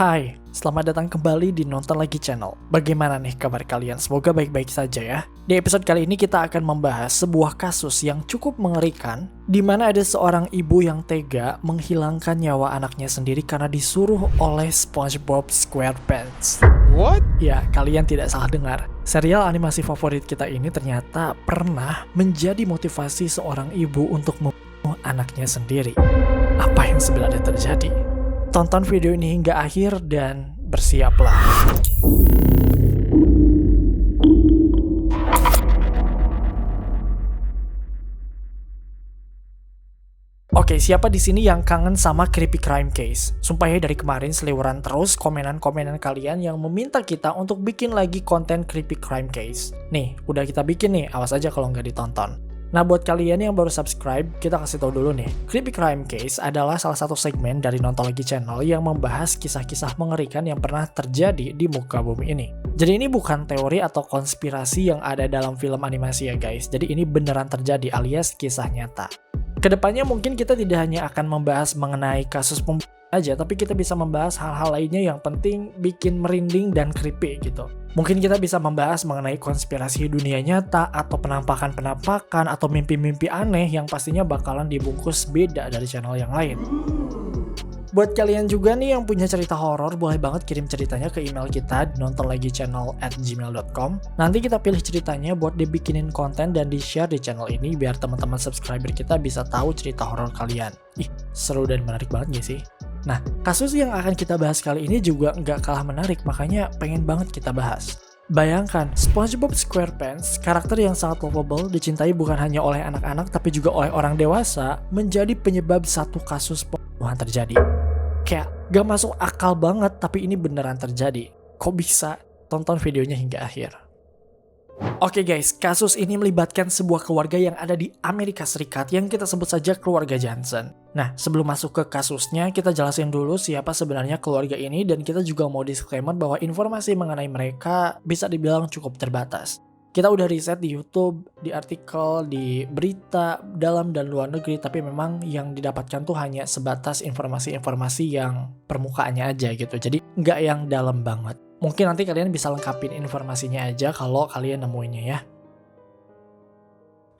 Hai, selamat datang kembali di Nonton Lagi Channel. Bagaimana nih kabar kalian? Semoga baik-baik saja ya. Di episode kali ini kita akan membahas sebuah kasus yang cukup mengerikan, di mana ada seorang ibu yang tega menghilangkan nyawa anaknya sendiri karena disuruh oleh SpongeBob SquarePants. What? Ya, kalian tidak salah dengar. Serial animasi favorit kita ini ternyata pernah menjadi motivasi seorang ibu untuk membunuh anaknya sendiri. Apa yang sebenarnya terjadi? Tonton video ini hingga akhir dan bersiaplah. Oke, siapa di sini yang kangen sama creepy crime case? Sumpah ya, dari kemarin seliweran terus komenan-komenan kalian yang meminta kita untuk bikin lagi konten creepy crime case. Nih, udah kita bikin nih, awas aja kalau nggak ditonton. Nah, buat kalian yang baru subscribe, kita kasih tahu dulu nih. Creepy Crime Case adalah salah satu segmen dari Nonton Lagi Channel yang membahas kisah-kisah mengerikan yang pernah terjadi di muka bumi ini. Jadi ini bukan teori atau konspirasi yang ada dalam film animasi ya guys. Jadi ini beneran terjadi alias kisah nyata. Kedepannya mungkin kita tidak hanya akan membahas mengenai kasus pembunuhan aja, tapi kita bisa membahas hal-hal lainnya yang penting bikin merinding dan creepy gitu. Mungkin kita bisa membahas mengenai konspirasi dunia nyata atau penampakan-penampakan atau mimpi-mimpi aneh yang pastinya bakalan dibungkus beda dari channel yang lain. Buat kalian juga nih yang punya cerita horor, boleh banget kirim ceritanya ke email kita di nontonlagichannel@gmail.com. Nanti kita pilih ceritanya buat dibikinin konten dan di-share di channel ini biar teman-teman subscriber kita bisa tahu cerita horor kalian. Ih, seru dan menarik banget gak sih? Nah, kasus yang akan kita bahas kali ini juga nggak kalah menarik, makanya pengen banget kita bahas. Bayangkan, SpongeBob SquarePants, karakter yang sangat lovable, dicintai bukan hanya oleh anak-anak tapi juga oleh orang dewasa, menjadi penyebab satu kasus pembunuhan terjadi. Kayak gak masuk akal banget, tapi ini beneran terjadi. Kok bisa? Tonton videonya hingga akhir. Oke guys, kasus ini melibatkan sebuah keluarga yang ada di Amerika Serikat yang kita sebut saja keluarga Johnson. Nah, sebelum masuk ke kasusnya, kita jelasin dulu siapa sebenarnya keluarga ini dan kita juga mau disclaimer bahwa informasi mengenai mereka bisa dibilang cukup terbatas. Kita udah riset di YouTube, di artikel, di berita dalam dan luar negeri, tapi memang yang didapatkan tuh hanya sebatas informasi-informasi yang permukaannya aja gitu. Jadi nggak yang dalam banget. Mungkin nanti kalian bisa lengkapin informasinya aja kalau kalian nemuinnya ya.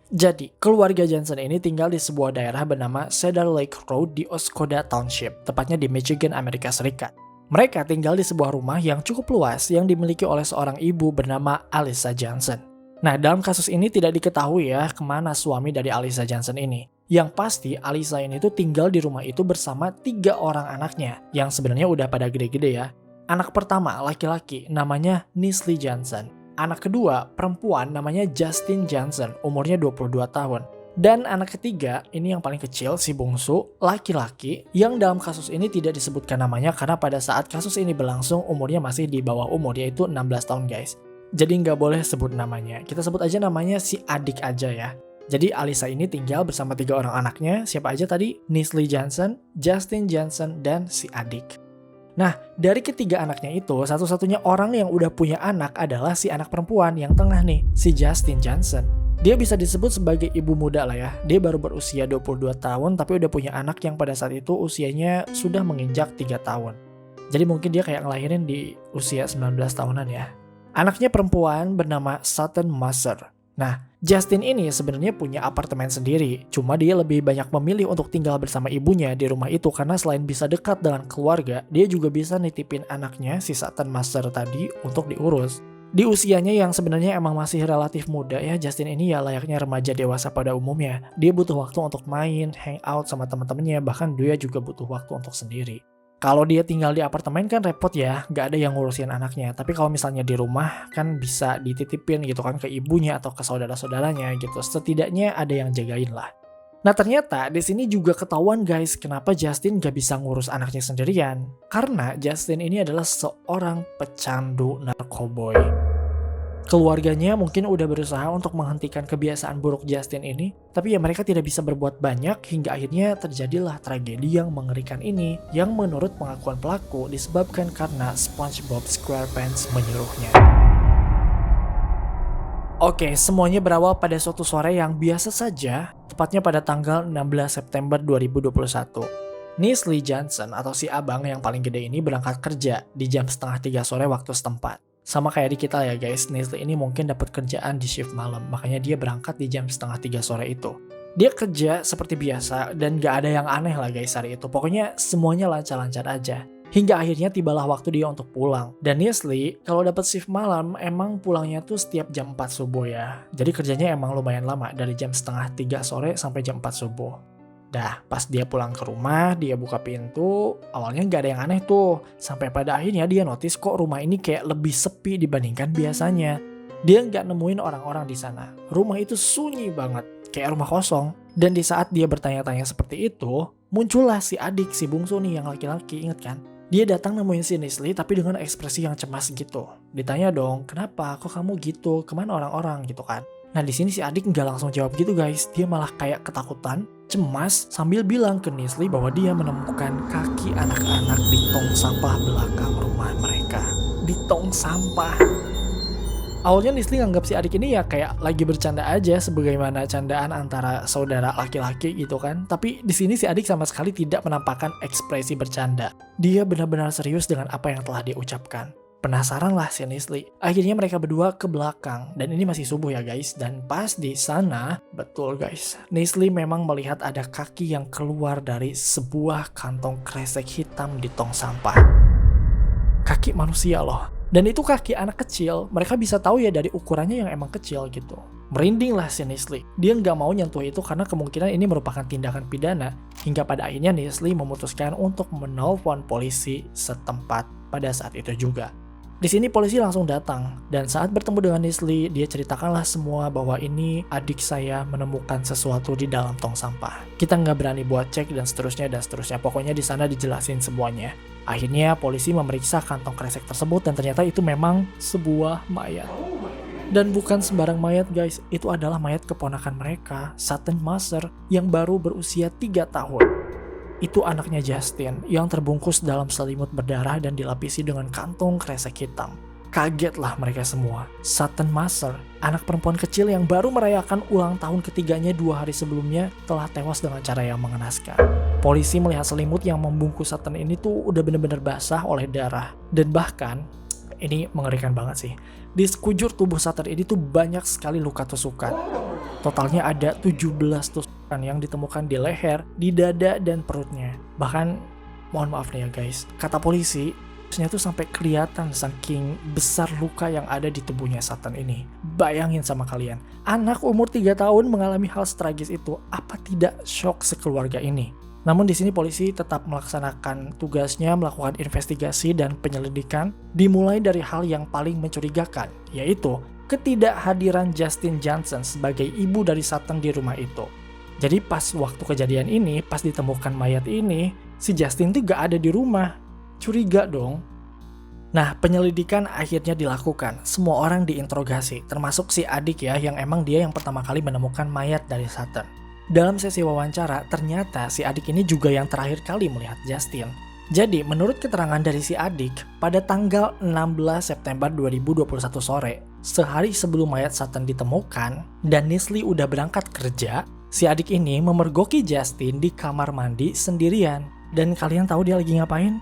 Jadi, keluarga Johnson ini tinggal di sebuah daerah bernama Cedar Lake Road di Oscoda Township, tepatnya di Michigan, Amerika Serikat. Mereka tinggal di sebuah rumah yang cukup luas yang dimiliki oleh seorang ibu bernama Alyssa Johnson. Nah, dalam kasus ini tidak diketahui ya kemana suami dari Alyssa Johnson ini. Yang pasti, Alyssa ini tuh tinggal di rumah itu bersama 3 orang anaknya, yang sebenarnya udah pada gede-gede ya. Anak pertama, laki-laki, namanya Neslie Johnson. Anak kedua, perempuan, namanya Justin Johnson, umurnya 22 tahun. Dan anak ketiga, ini yang paling kecil, si bungsu, laki-laki, yang dalam kasus ini tidak disebutkan namanya karena pada saat kasus ini berlangsung, umurnya masih di bawah umur, yaitu 16 tahun guys. Jadi nggak boleh sebut namanya, kita sebut aja namanya si adik aja ya. Jadi Alyssa ini tinggal bersama 3 orang anaknya, siapa aja tadi? Neslie Johnson, Justin Johnson, dan si adik. Nah, dari ketiga anaknya itu, satu-satunya orang yang udah punya anak adalah si anak perempuan yang tengah nih, si Justin Johnson. Dia bisa disebut sebagai ibu muda lah ya. Dia baru berusia 22 tahun tapi udah punya anak yang pada saat itu usianya sudah menginjak 3 tahun. Jadi mungkin dia kayak ngelahirin di usia 19 tahunan ya. Anaknya perempuan bernama Sutton Maser. Nah, Justin ini sebenarnya punya apartemen sendiri, cuma dia lebih banyak memilih untuk tinggal bersama ibunya di rumah itu karena selain bisa dekat dengan keluarga, dia juga bisa nitipin anaknya si Sutton Maser tadi untuk diurus. Di usianya yang sebenarnya emang masih relatif muda ya, Justin ini ya layaknya remaja dewasa pada umumnya. Dia butuh waktu untuk main, hangout sama teman-temannya, bahkan dia juga butuh waktu untuk sendiri. Kalau dia tinggal di apartemen kan repot ya, gak ada yang ngurusin anaknya. Tapi kalau misalnya di rumah kan bisa dititipin gitu kan ke ibunya atau ke saudara-saudaranya gitu. Setidaknya ada yang jagain lah. Nah ternyata di sini juga ketahuan guys kenapa Justin gak bisa ngurus anaknya sendirian. Karena Justin ini adalah seorang pecandu narkoboy. Keluarganya mungkin udah berusaha untuk menghentikan kebiasaan buruk Justin ini, tapi ya mereka tidak bisa berbuat banyak hingga akhirnya terjadilah tragedi yang mengerikan ini, yang menurut pengakuan pelaku disebabkan karena SpongeBob SquarePants menyuruhnya. Oke, semuanya berawal pada suatu sore yang biasa saja, tepatnya pada tanggal 16 September 2021. Neslie Johnson atau si abang yang paling gede ini berangkat kerja di jam 2:30 sore waktu setempat. Sama kayak di kita ya guys, Neslie ini mungkin dapat kerjaan di shift malam, makanya dia berangkat di jam 2:30 sore itu. Dia kerja seperti biasa dan gak ada yang aneh lah guys hari itu. Pokoknya semuanya lancar-lancar aja. Hingga akhirnya tibalah waktu dia untuk pulang. Dan Neslie kalau dapat shift malam emang pulangnya tuh setiap jam 4 subuh ya. Jadi kerjanya emang lumayan lama dari jam 2:30 sore sampai jam 4 subuh. Dah pas dia pulang ke rumah, dia buka pintu, awalnya gak ada yang aneh tuh. Sampai pada akhirnya dia notice kok rumah ini kayak lebih sepi dibandingkan biasanya. Dia gak nemuin orang-orang di sana. Rumah itu sunyi banget, kayak rumah kosong. Dan di saat dia bertanya-tanya seperti itu, muncullah si adik, si bungsu nih yang laki-laki, inget kan? Dia datang nemuin si Neslie tapi dengan ekspresi yang cemas gitu. Ditanya dong, kenapa? Kok kamu gitu? Kemana orang-orang gitu kan? Nah di sini si adik nggak langsung jawab gitu guys. Dia malah kayak ketakutan, cemas sambil bilang ke Neslie bahwa dia menemukan kaki anak-anak di tong sampah belakang rumah mereka. Di tong sampah. Awalnya Neslie nganggap si adik ini ya kayak lagi bercanda aja sebagaimana candaan antara saudara laki-laki gitu kan. Tapi di sini si adik sama sekali tidak menampakkan ekspresi bercanda. Dia benar-benar serius dengan apa yang telah dia ucapkan. Penasaran lah si Neslie. Akhirnya mereka berdua ke belakang dan ini masih subuh ya guys. Dan pas di sana, betul guys, Neslie memang melihat ada kaki yang keluar dari sebuah kantong kresek hitam di tong sampah. Kaki manusia loh. Dan itu kaki anak kecil, mereka bisa tahu ya dari ukurannya yang emang kecil gitu. Merinding lah si Neslie. Dia nggak mau nyentuh itu karena kemungkinan ini merupakan tindakan pidana. Hingga pada akhirnya Neslie memutuskan untuk menelpon polisi setempat pada saat itu juga. Di sini polisi langsung datang, dan saat bertemu dengan Neslie, dia ceritakanlah semua bahwa ini adik saya menemukan sesuatu di dalam tong sampah. Kita nggak berani buat cek dan seterusnya. Pokoknya di sana dijelasin semuanya. Akhirnya polisi memeriksa kantong kresek tersebut dan ternyata itu memang sebuah mayat. Dan bukan sembarang mayat guys, itu adalah mayat keponakan mereka, Sutton Maser, yang baru berusia 3 tahun. Itu anaknya Justin yang terbungkus dalam selimut berdarah dan dilapisi dengan kantong kresek hitam. Kagetlah mereka semua. Sutton Maser, anak perempuan kecil yang baru merayakan ulang tahun ketiganya 2 hari sebelumnya, telah tewas dengan cara yang mengenaskan. Polisi melihat selimut yang membungkus Sutton ini tuh udah bener-bener basah oleh darah. Dan bahkan, ini mengerikan banget sih, di sekujur tubuh Sutton ini tuh banyak sekali luka tusukan. Totalnya ada 17 tusukan yang ditemukan di leher, di dada, dan perutnya. Bahkan, mohon maaf nih ya guys, kata polisi, tuh sampai kelihatan saking besar luka yang ada di tubuhnya Sutton ini. Bayangin sama kalian, anak umur 3 tahun mengalami hal tragis itu, apa tidak shock sekeluarga ini? Namun di sini polisi tetap melaksanakan tugasnya, melakukan investigasi dan penyelidikan, dimulai dari hal yang paling mencurigakan, yaitu ketidakhadiran Justin Johnson sebagai ibu dari Sutton di rumah itu. Jadi pas waktu kejadian ini, pas ditemukan mayat ini, si Justin tuh gak ada di rumah. Curiga dong. Nah, penyelidikan akhirnya dilakukan. Semua orang diinterogasi, termasuk si adik ya, yang emang dia yang pertama kali menemukan mayat dari Sutton. Dalam sesi wawancara, ternyata si adik ini juga yang terakhir kali melihat Justin. Jadi, menurut keterangan dari si adik, pada tanggal 16 September 2021 sore, sehari sebelum mayat Sutton ditemukan, dan Neslie udah berangkat kerja, si adik ini memergoki Justin di kamar mandi sendirian. Dan kalian tahu dia lagi ngapain?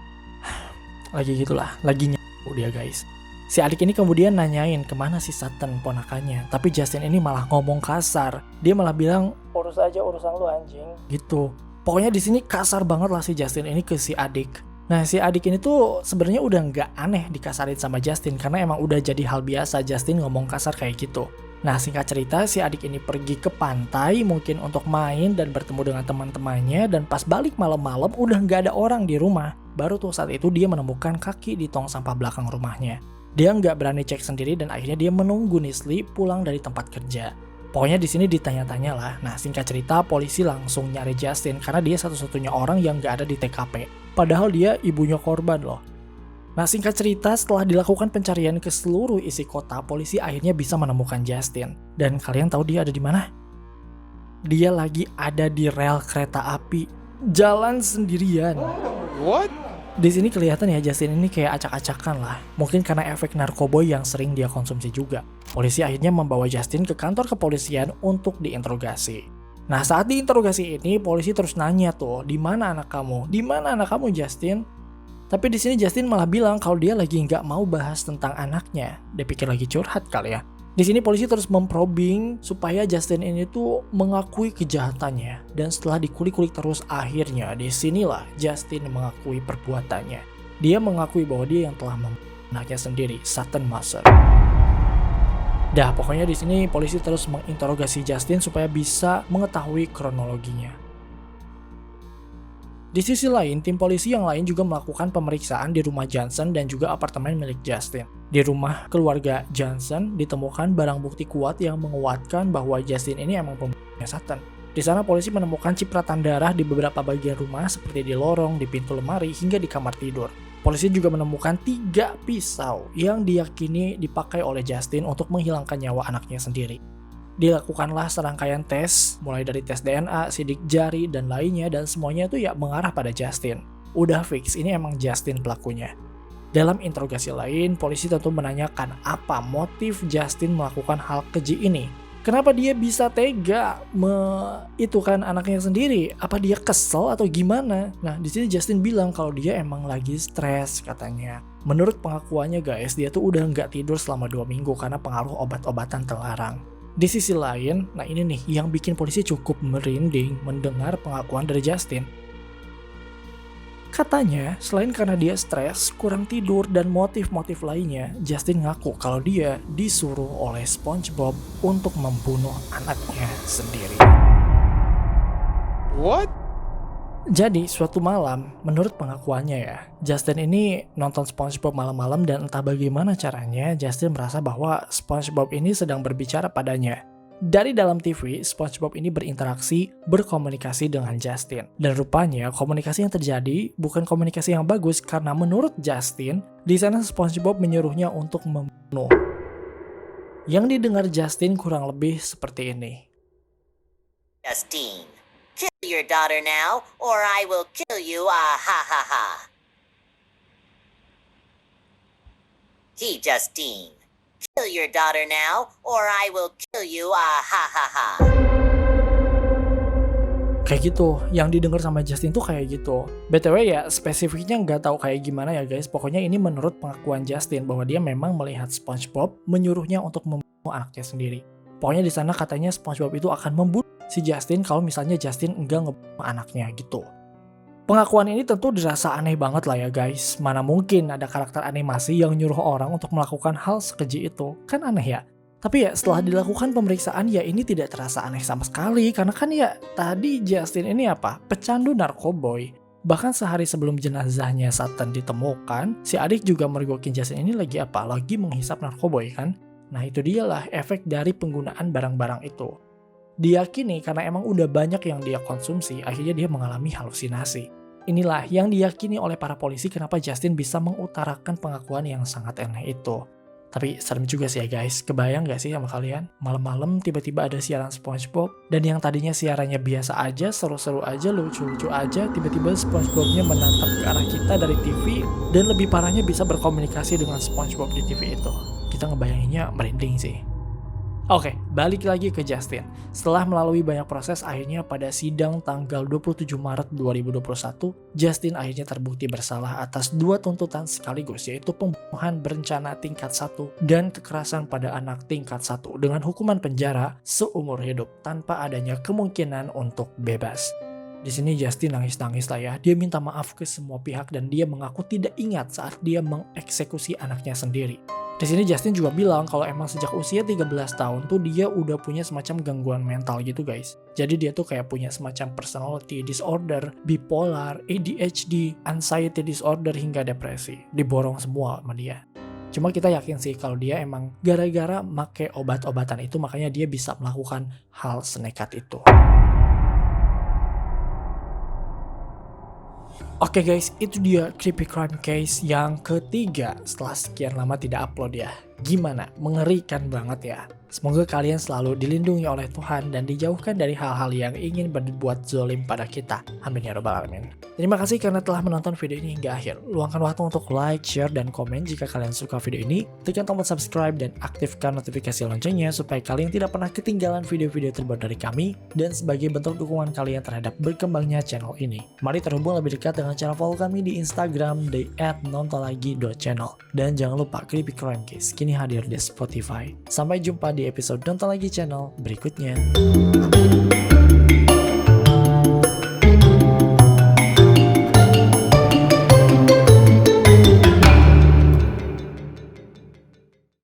Lagi gitulah, lagi nyapu dia guys. Si adik ini kemudian nanyain kemana si Sutton ponakannya, tapi Justin ini malah ngomong kasar. Dia malah bilang, urus aja urusan lu anjing, gitu. Pokoknya di sini kasar banget lah si Justin ini ke si adik. Nah si adik ini tuh sebenarnya udah nggak aneh dikasarin sama Justin karena emang udah jadi hal biasa Justin ngomong kasar kayak gitu. Nah singkat cerita si adik ini pergi ke pantai mungkin untuk main dan bertemu dengan teman-temannya, dan pas balik malam-malam udah nggak ada orang di rumah. Baru tuh saat itu dia menemukan kaki di tong sampah belakang rumahnya. Dia nggak berani cek sendiri dan akhirnya dia menunggu Neslie pulang dari tempat kerja. Pokoknya di sini ditanya-tanya lah. Nah singkat cerita polisi langsung nyari Justin karena dia satu-satunya orang yang nggak ada di TKP. Padahal dia ibunya korban loh. Nah singkat cerita setelah dilakukan pencarian ke seluruh isi kota, polisi akhirnya bisa menemukan Justin. Dan kalian tahu dia ada di mana? Dia lagi ada di rel kereta api, jalan sendirian. What? Di sini kelihatan ya Justin ini kayak acak-acakan lah. Mungkin karena efek narkoboy yang sering dia konsumsi juga. Polisi akhirnya membawa Justin ke kantor kepolisian untuk diinterogasi. Nah, saat diinterogasi ini, polisi terus nanya tuh, di mana anak kamu? Di mana anak kamu, Justin? Tapi di sini Justin malah bilang kalau dia lagi nggak mau bahas tentang anaknya. Dia pikir lagi curhat kali ya. Di sini polisi terus memprobing supaya Justin ini tuh mengakui kejahatannya. Dan setelah dikulik-kulik terus, akhirnya disinilah Justin mengakui perbuatannya. Dia mengakui bahwa dia yang telah membunuh anaknya sendiri, Sutton Maser. Dah, pokoknya di sini polisi terus menginterogasi Justin supaya bisa mengetahui kronologinya. Di sisi lain, tim polisi yang lain juga melakukan pemeriksaan di rumah Johnson dan juga apartemen milik Justin. Di rumah keluarga Johnson ditemukan barang bukti kuat yang menguatkan bahwa Justin ini emang pembunuhnya Sutton. Di sana polisi menemukan cipratan darah di beberapa bagian rumah seperti di lorong, di pintu lemari, hingga di kamar tidur. Polisi juga menemukan 3 pisau yang diyakini dipakai oleh Justin untuk menghilangkan nyawa anaknya sendiri. Dilakukanlah serangkaian tes, mulai dari tes DNA, sidik jari, dan lainnya, dan semuanya itu ya mengarah pada Justin. Udah fix, ini emang Justin pelakunya. Dalam interogasi lain, polisi tentu menanyakan apa motif Justin melakukan hal keji ini. Kenapa dia bisa tega itukan anaknya sendiri? Apa dia kesel atau gimana? Nah, di sini Justin bilang kalau dia emang lagi stres katanya. Menurut pengakuannya guys, dia tuh udah nggak tidur selama 2 minggu karena pengaruh obat-obatan terlarang. Di sisi lain, nah ini nih yang bikin polisi cukup merinding mendengar pengakuan dari Justin. Katanya, selain karena dia stres, kurang tidur, dan motif-motif lainnya, Justin ngaku kalau dia disuruh oleh SpongeBob untuk membunuh anaknya sendiri. What? Jadi, suatu malam, menurut pengakuannya ya, Justin ini nonton SpongeBob malam-malam dan entah bagaimana caranya, Justin merasa bahwa SpongeBob ini sedang berbicara padanya. Dari dalam TV, SpongeBob ini berinteraksi, berkomunikasi dengan Justin. Dan rupanya komunikasi yang terjadi bukan komunikasi yang bagus karena menurut Justin, di sana SpongeBob menyuruhnya untuk membunuh. Yang didengar Justin kurang lebih seperti ini. Justine, kill your daughter now, or I will kill you, ah ha ha ha. Justine, kill your daughter now, or I will kill you, ah ha ha ha. Kayak gitu, yang didengar sama Justin tuh kayak gitu. BTW ya, spesifiknya nggak tahu kayak gimana ya guys. Pokoknya ini menurut pengakuan Justin bahwa dia memang melihat SpongeBob menyuruhnya untuk membunuh anaknya sendiri. Pokoknya di sana katanya SpongeBob itu akan membunuh si Justin kalau misalnya Justin enggak ngebunuh anaknya gitu. Pengakuan ini tentu dirasa aneh banget lah ya guys. Mana mungkin ada karakter animasi yang nyuruh orang untuk melakukan hal sekeji itu. Kan aneh ya? Tapi ya setelah dilakukan pemeriksaan ya ini tidak terasa aneh sama sekali. Karena kan ya tadi Justin ini apa? Pecandu narkoboy. Bahkan sehari sebelum jenazahnya Sutton ditemukan, si adik juga mergokin Justin ini lagi apa? Lagi menghisap narkoboy kan? Nah itu dialah efek dari penggunaan barang-barang itu. Diyakini karena emang udah banyak yang dia konsumsi, akhirnya dia mengalami halusinasi. Inilah yang diyakini oleh para polisi kenapa Justin bisa mengutarakan pengakuan yang sangat aneh itu. Tapi serem juga sih ya guys, kebayang gak sih sama kalian? Malam-malam tiba-tiba ada siaran SpongeBob, dan yang tadinya siarannya biasa aja, seru-seru aja, lucu-lucu aja, tiba-tiba SpongeBobnya menatap ke arah kita dari TV, dan lebih parahnya bisa berkomunikasi dengan SpongeBob di TV itu. Kita ngebayanginnya merinding sih. Oke, balik lagi ke Justin. Setelah melalui banyak proses, akhirnya pada sidang tanggal 27 Maret 2021, Justin akhirnya terbukti bersalah atas 2 tuntutan sekaligus, yaitu pembunuhan berencana tingkat 1 dan kekerasan pada anak tingkat 1 dengan hukuman penjara seumur hidup tanpa adanya kemungkinan untuk bebas. Di sini Justin nangis-nangis lah ya. Dia minta maaf ke semua pihak dan dia mengaku tidak ingat saat dia mengeksekusi anaknya sendiri. Di sini Justin juga bilang kalau emang sejak usia 13 tahun tuh dia udah punya semacam gangguan mental gitu guys. Jadi dia tuh kayak punya semacam personality disorder, bipolar, ADHD, anxiety disorder hingga depresi. Diborong semua sama dia. Cuma kita yakin sih kalau dia emang gara-gara make obat-obatan itu makanya dia bisa melakukan hal senekat itu. Oke guys, itu dia Creepy Crime Case yang ketiga setelah sekian lama tidak upload ya. Gimana? Mengerikan banget ya. Semoga kalian selalu dilindungi oleh Tuhan dan dijauhkan dari hal-hal yang ingin berbuat zolim pada kita. Amin ya robbal alamin. Terima kasih karena telah menonton video ini hingga akhir. Luangkan waktu untuk like, share, dan komen jika kalian suka video ini. Tekan tombol subscribe dan aktifkan notifikasi loncengnya supaya kalian tidak pernah ketinggalan video-video terbaru dari kami dan sebagai bentuk dukungan kalian terhadap berkembangnya channel ini. Mari terhubung lebih dekat dengan cara follow kami di Instagram di @nontonlagi.channel. Dan jangan lupa Creepy Crime Case kini hadir di Spotify. Sampai jumpa di episode Nonton Lagi channel berikutnya.